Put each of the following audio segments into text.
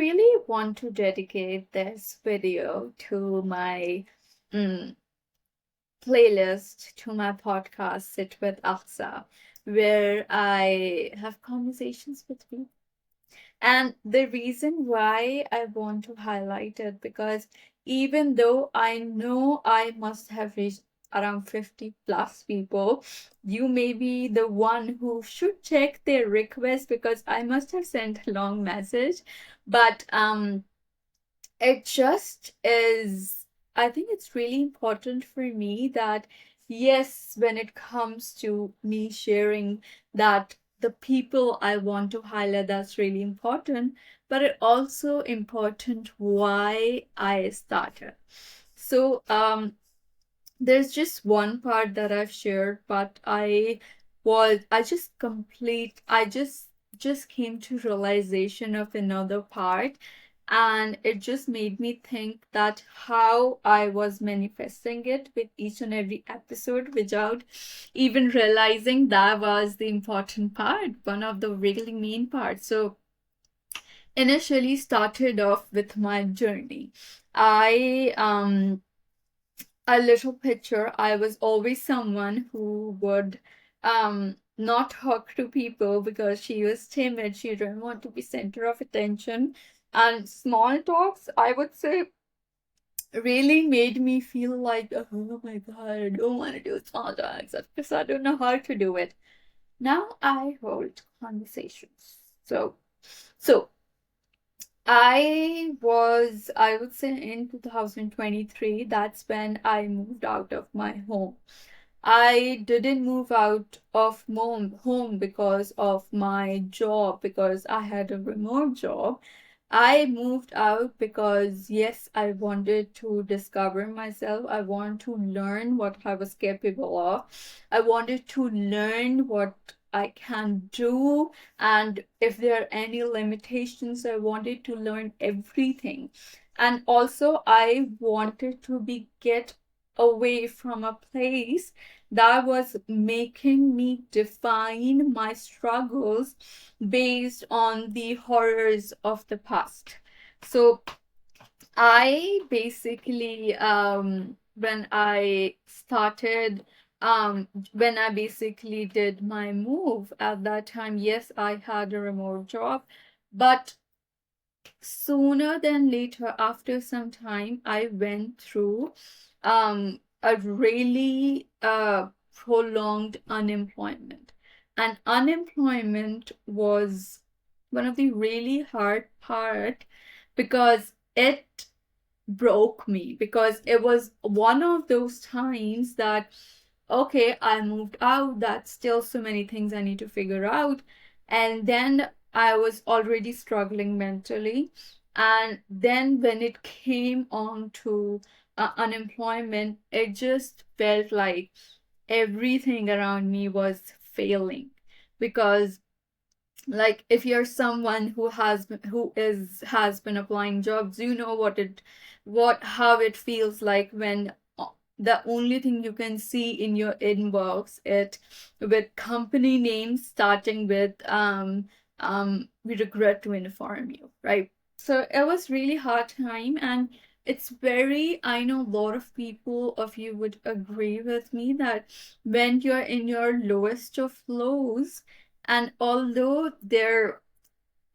really want to dedicate this video to my mm, playlist, to my podcast, Sit with Aqsa, where I have conversations with people. And the reason why I want to highlight it, because even though I know I must have reached around 50 plus people, you may be the one who should check their request because I must have sent a long message. But it just is, I think it's really important for me that, yes, when it comes to me sharing that the people I want to highlight, that's really important, but it also important why I started. So there's just one part that I've shared, but I just came to realization of another part, and it just made me think that how I was manifesting it with each and every episode without even realizing that was the important part, one of the really main parts. So initially started off with my journey. I a little picture, I was always someone who would not talk to people because she was timid. She didn't want to be center of attention. And small talks, I would say, really made me feel like, oh my God, I don't want to do small talks because I don't know how to do it. Now I hold conversations. So I would say in 2023, that's when I moved out of my home. I didn't move out of home because of my job, because I had a remote job. I moved out because, yes, I wanted to discover myself. I want to learn what I was capable of. I wanted to learn what I can do. And if there are any limitations, I wanted to learn everything. And also, I wanted to be get away from a place that was making me define my struggles based on the horrors of the past. So I basically, when I basically did my move at that time, yes, I had a remote job, but sooner than later, after some time, I went through a really prolonged unemployment. And unemployment was one of the really hard part because it broke me, because it was one of those times that, okay, I moved out, that's still so many things I need to figure out. And then I was already struggling mentally. And then when it came on to unemployment, it just felt like everything around me was failing. Because, like, if you're someone who has been applying jobs, you know how it feels like when the only thing you can see in your inbox it with company names starting with we regret to inform you, right? So it was really hard time, and it's very, I know a lot of people of you would agree with me that when you're in your lowest of lows, and although there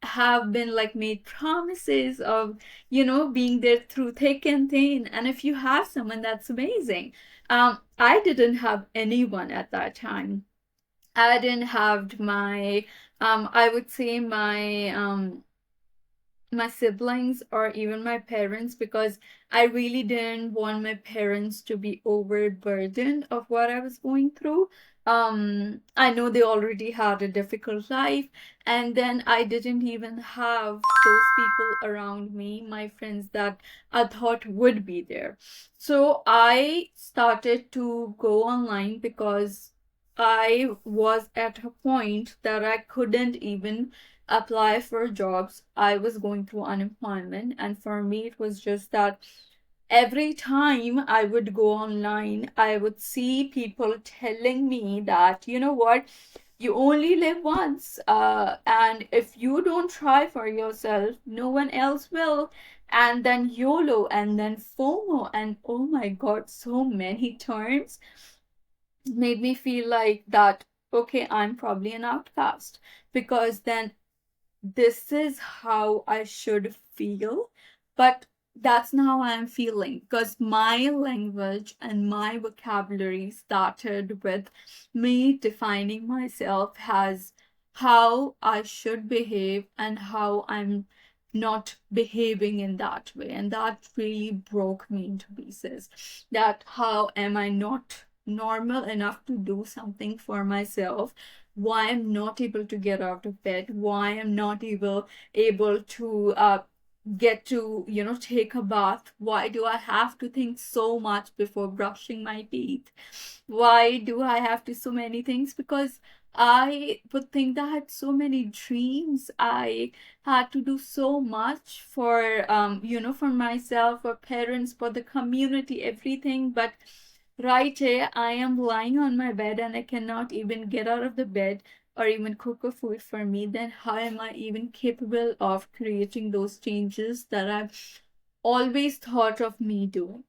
have been like made promises of, being there through thick and thin, and if you have someone, that's amazing. I didn't have anyone at that time. I didn't have my I would say my siblings or even my parents, because I really didn't want my parents to be overburdened of what I was going through. I know they already had a difficult life, and then I didn't even have those people around me, my friends that I thought would be there. So I started to go online because I was at a point that I couldn't even apply for jobs. I was going through unemployment, and for me, it was just that every time I would go online, I would see people telling me that, you know what, You only live once, and if you don't try for yourself, no one else will. And then YOLO, and then FOMO, and oh my God, so many terms made me feel like that, okay, I'm probably an outcast, because then this is how I should feel. But that's not how I'm feeling, because my language and my vocabulary started with me defining myself as how I should behave and how I'm not behaving in that way. And that really broke me into pieces. That how am I not normal enough to do something for myself, why I'm not able to get out of bed, why I'm not able to get to, take a bath, why do I have to think so much before brushing my teeth, why do I have to so many things, because I would think that I had so many dreams, I had to do so much for for myself, for parents, for the community, everything. But right here, I am lying on my bed and I cannot even get out of the bed or even cook a food for me. Then how am I even capable of creating those changes that I've always thought of me doing?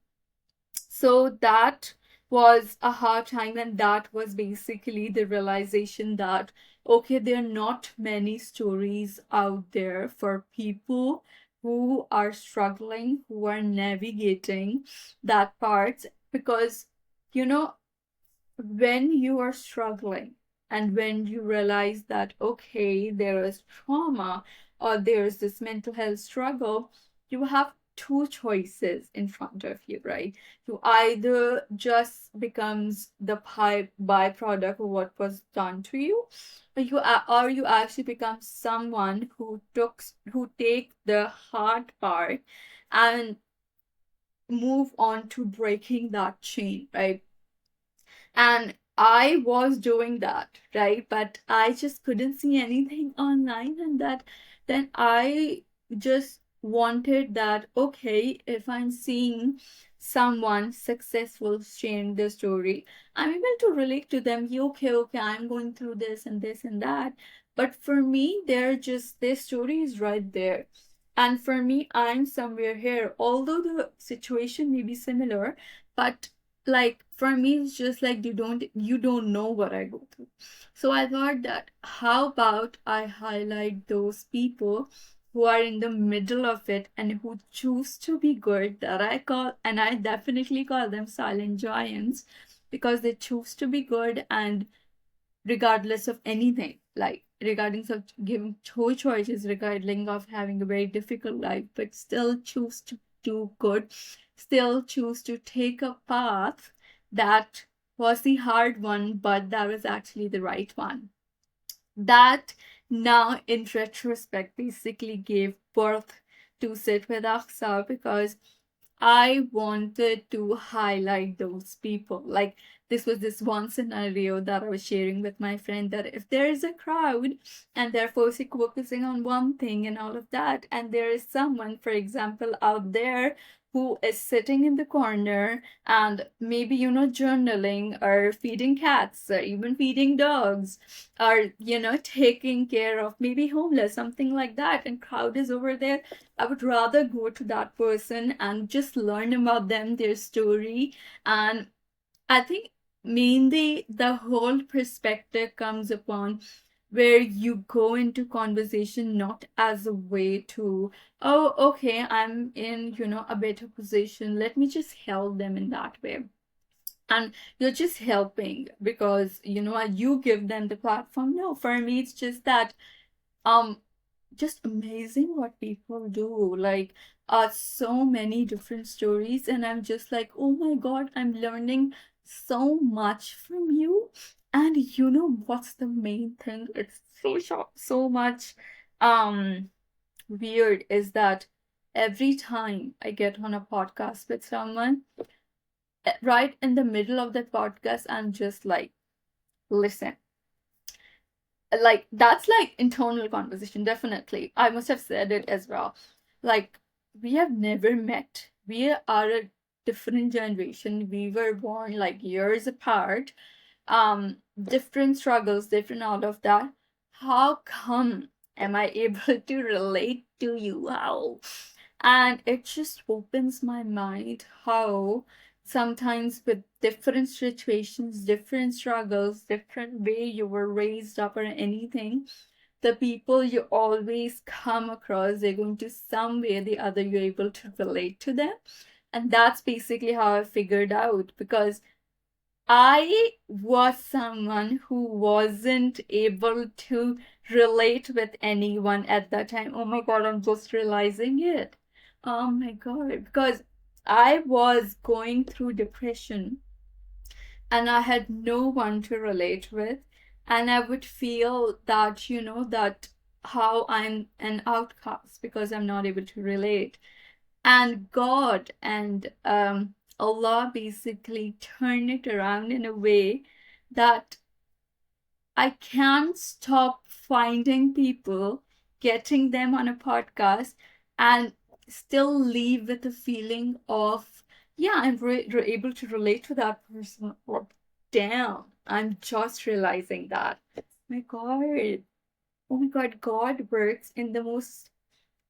So that was a hard time, and that was basically the realization that, okay, there are not many stories out there for people who are struggling, who are navigating that part. Because, you know, when you are struggling and when you realize that, okay, there is trauma or there's this mental health struggle, you have two choices in front of you, right? You either just becomes the byproduct of what was done to you, or you actually become someone who take the hard part and move on to breaking that chain, right? And I was doing that, right? But I just couldn't see anything online, and that then I just wanted that, okay, if I'm seeing someone successful sharing their story, I'm able to relate to them. Okay, okay, I'm going through this and that. But for me, they're just their story is right there. And for me, I'm somewhere here. Although the situation may be similar, but like for me it's just like you don't know what I go through. So I thought that how about I highlight those people who are in the middle of it and who choose to be good, that I call, and I definitely call them silent giants, because they choose to be good, and regardless of anything, like regardless of giving choices, regardless of having a very difficult life, but still choose to do good, still choose to take a path that was the hard one, but that was actually the right one. That now, in retrospect, basically gave birth to Sit with Aqsa, because I wanted to highlight those people. Like, this was this one scenario that I was sharing with my friend, that if there is a crowd and they're focusing on one thing and all of that, and there is someone, for example, out there who is sitting in the corner and maybe, journaling or feeding cats or even feeding dogs, or, taking care of maybe homeless, something like that, and crowd is over there, I would rather go to that person and just learn about them, their story. And I think mainly the whole perspective comes upon where you go into conversation not as a way to, oh, okay, I'm in, a better position. Let me just help them in that way. And you're just helping because, you give them the platform. No, for me, it's just that um just amazing what people do, like so many different stories, and I'm just like, oh my God, I'm learning so much from you. And you know what's the main thing, it's so much um weird, is that every time I get on a podcast with someone, right in the middle of that podcast, I'm just like, listen, like that's like internal conversation, definitely I must have said it as well. Like, we have never met, we are a different generation, we were born like years apart, different struggles, different all of that. How come am I able to relate to you? How? And it just opens my mind how sometimes with different situations, different struggles, different way you were raised up or anything, the people you always come across, they're going to some way or the other, you're able to relate to them. And that's basically how I figured out, because I was someone who wasn't able to relate with anyone at that time. Oh my God, I'm just realizing it. Oh my God, because I was going through depression and I had no one to relate with. And I would feel that, that how I'm an outcast because I'm not able to relate. And God and Allah basically turned it around in a way that I can't stop finding people, getting them on a podcast, and still leave with a feeling of, yeah, I'm able to relate to that person. Or, damn, I'm just realizing that. My God. Oh my God, God works in the most,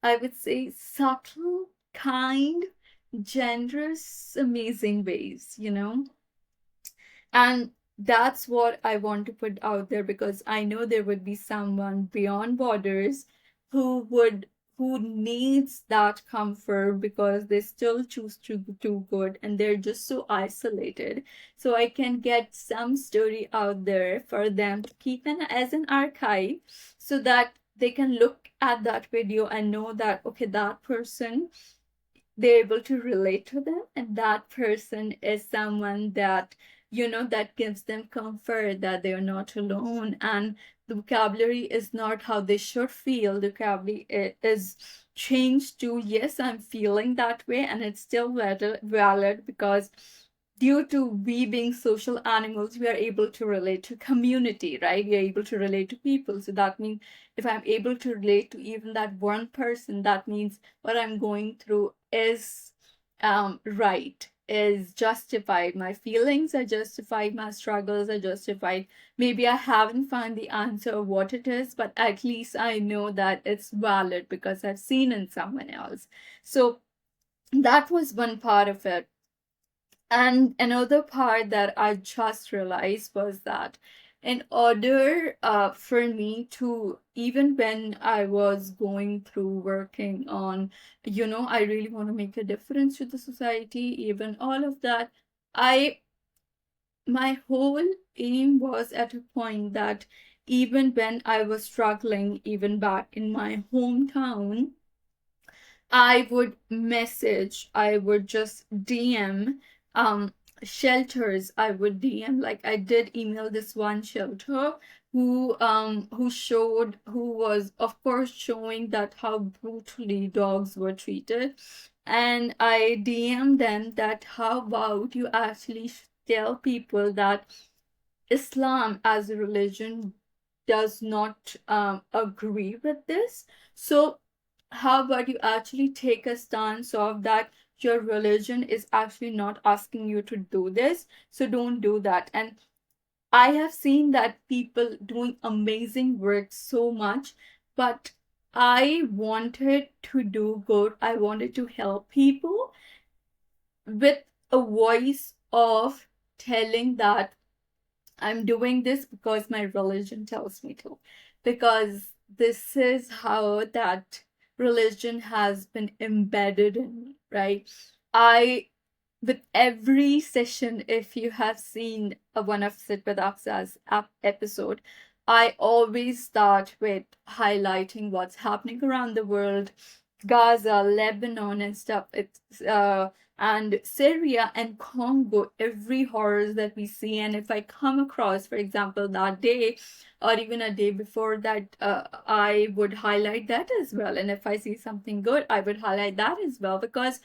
I would say, subtle, kind, generous, amazing ways. And that's what I want to put out there, because I know there would be someone beyond borders who would who needs that comfort because they still choose to do good and they're just so isolated. So I can get some story out there for them to keep as an archive, so that they can look at that video and know that, okay, that person, they're able to relate to them, and that person is someone that, that gives them comfort, that they're not alone. And the vocabulary is not how they should feel. The vocabulary is changed to, yes, I'm feeling that way, and it's still valid, because due to we being social animals, we are able to relate to community, right? We are able to relate to people. So that means if I'm able to relate to even that one person, that means what I'm going through is right, is justified. My feelings are justified, my struggles are justified. Maybe I haven't found the answer of what it is, but at least I know that it's valid because I've seen in someone else. So that was one part of it. And another part that I just realized was that in order for me to, even when I was going through working on, I really want to make a difference to the society, even all of that, I, my whole aim was at a point that even when I was struggling, even back in my hometown, I would message, I would just DM shelters. I would DM, like I did email this one shelter who was of course showing that how brutally dogs were treated. And I DM them that how about you actually tell people that Islam as a religion does not agree with this. So how about you actually take a stance of that your religion is actually not asking you to do this, so don't do that. And I have seen that people doing amazing work so much, but I wanted to do good, I wanted to help people with a voice of telling that I'm doing this because my religion tells me to. Because this is how that religion has been embedded in me, right? I, with every session, if you have seen one of Sit with Aqsa's episode, I always start with highlighting what's happening around the world, Gaza, Lebanon, and stuff. It's and Syria and Congo, every horrors that we see. And if I come across, for example, that day or even a day before that, I would highlight that as well. And if I see something good, I would highlight that as well, because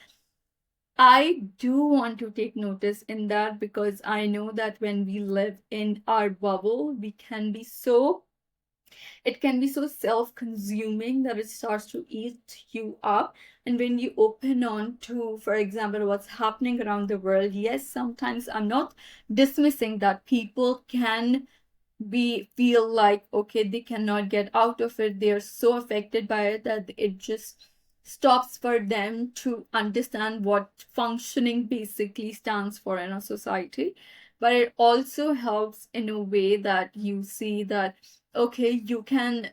I do want to take notice in that, because I know that when we live in our bubble, we can be so It can be so self-consuming that it starts to eat you up. And when you open on to, for example, what's happening around the world, yes, sometimes I'm not dismissing that people can be feel like okay, they cannot get out of it, they're so affected by it that it just stops for them to understand what functioning basically stands for in a society. But it also helps in a way that you see that okay, you can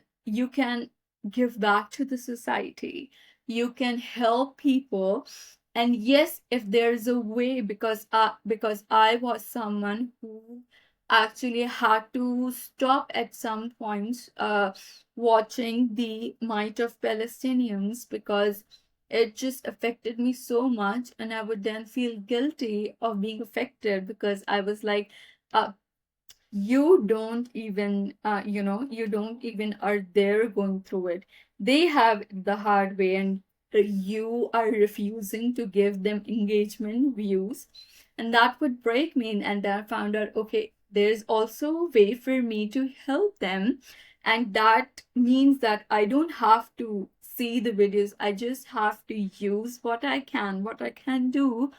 give back to the society, you can help people. And yes, if there's a way, because I was someone who actually had to stop at some points watching the might of Palestinians, because it just affected me so much, and I would then feel guilty of being affected because I was like, uh, you don't even you don't even are there going through it, they have the hard way, and you are refusing to give them engagement views. And that would break me, and then I found out okay, there's also a way for me to help them. And that means that I don't have to see the videos, I just have to use what I can do,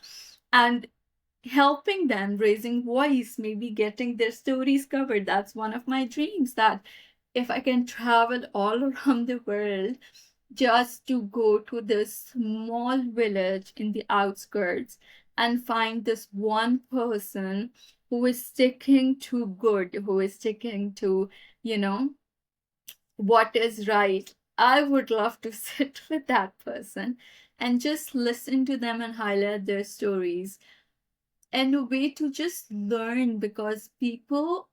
and helping them, raising voice, maybe getting their stories covered. That's one of my dreams, that if I can travel all around the world just to go to this small village in the outskirts and find this one person who is sticking to good, who is sticking to, you know, what is right. I would love to sit with that person and just listen to them and highlight their stories, and a way to just learn, because people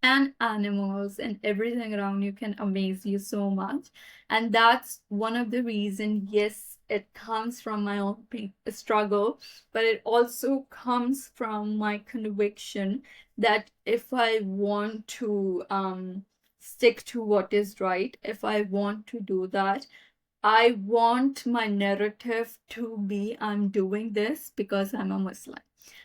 and animals and everything around you can amaze you so much. And that's one of the reasons, yes, it comes from my own struggle, but it also comes from my conviction that if I want to stick to what is right, if I want to do that, I want my narrative to be I'm doing this because I'm a Muslim.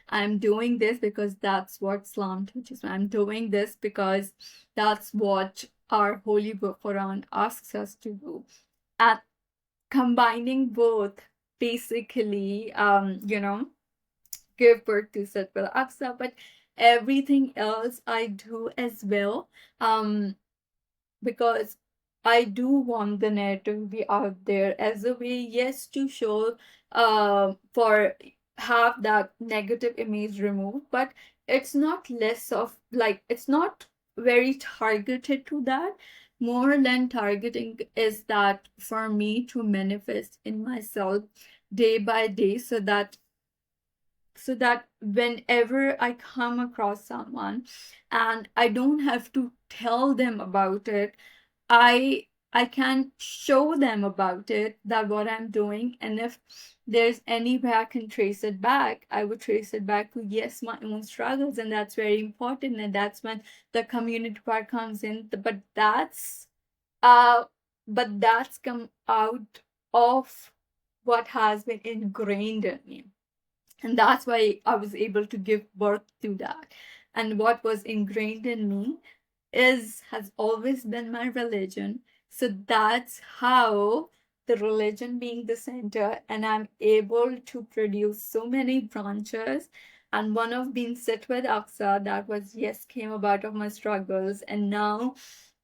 I'm doing this because that's what Islam teaches me. I'm doing this because that's what our holy book Quran asks us to do. At combining both, basically, give birth to Satwal Aqsa, but everything else I do as well. Because I do want the narrative to be out there as a way, yes, to show, for have that negative image removed, but it's not less of like it's not very targeted to that. More than targeting is that for me to manifest in myself day by day, so that whenever I come across someone and I don't have to tell them about it, I can show them about it, that what I'm doing. And if there's any way I can trace it back, I would trace it back to yes, my own struggles, and that's very important. And that's when the community part comes in. Uh but that's come out of what has been ingrained in me, and that's why I was able to give birth to that. And what was ingrained in me is has always been my religion. So that's how the religion being the center, and I'm able to produce so many branches. And one of being sit with Aqsa, that was yes, came about of my struggles. And now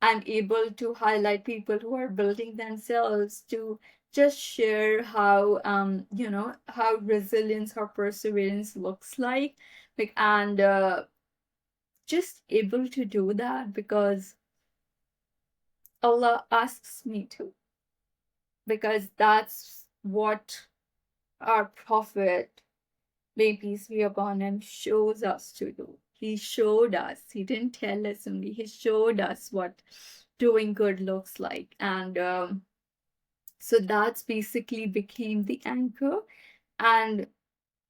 I'm able to highlight people who are building themselves, to just share how how resilience or perseverance looks like, and just able to do that because Allah asks me to, because that's what our prophet, may peace be upon him, shows us to do. He showed us, he didn't tell us only, he showed us what doing good looks like. And so that's basically became the anchor. And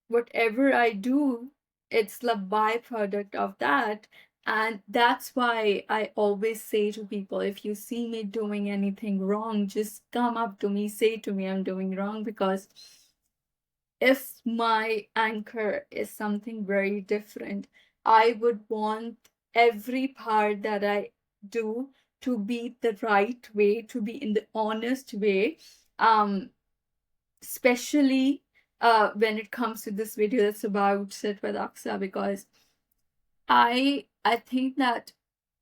whatever I do, it's the byproduct of that. And that's why I always say to people, if you see me doing anything wrong, just come up to me, say to me I'm doing wrong. Because if my anchor is something very different, I would want every part that I do to be the right way, to be in the honest way, um, especially when it comes to this video that's about Sit with Aqsa, because I think that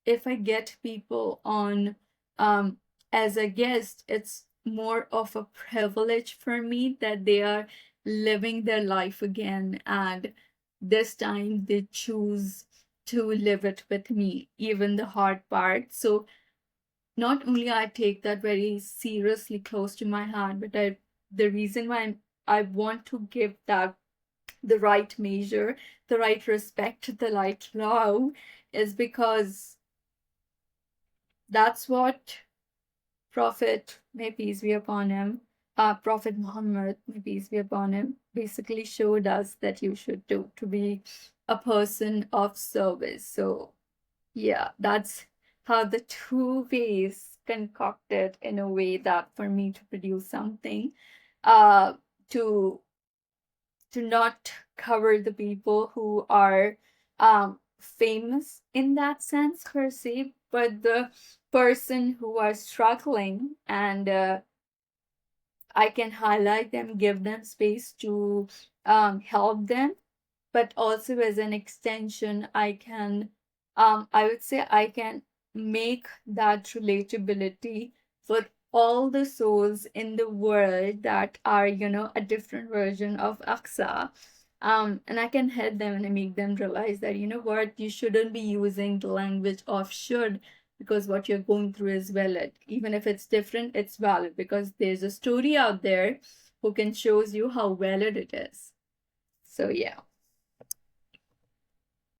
if I get people on um as a guest, it's more of a privilege for me that they are living their life again, and this time they choose to live it with me, even the hard part. So not only I take that very seriously close to my heart, but the reason why I want to give that the right measure, the right respect, the right love, is because that's what Prophet, may peace be upon him, Prophet Muhammad, may peace be upon him, basically showed us that you should do, to be a person of service. So yeah, that's how the two ways concocted in a way that for me to produce something, uh, to not cover the people who are famous in that sense per se, but the person who are struggling, and I can highlight them, give them space to help them, but also as an extension, I can, I would say, I can make that relatability for all the souls in the world that are, a different version of Aqsa. And I can help them and make them realize that, what, you shouldn't be using the language of should, because what you're going through is valid. Even if it's different, it's valid, because there's a story out there who can shows you how valid it is. So yeah.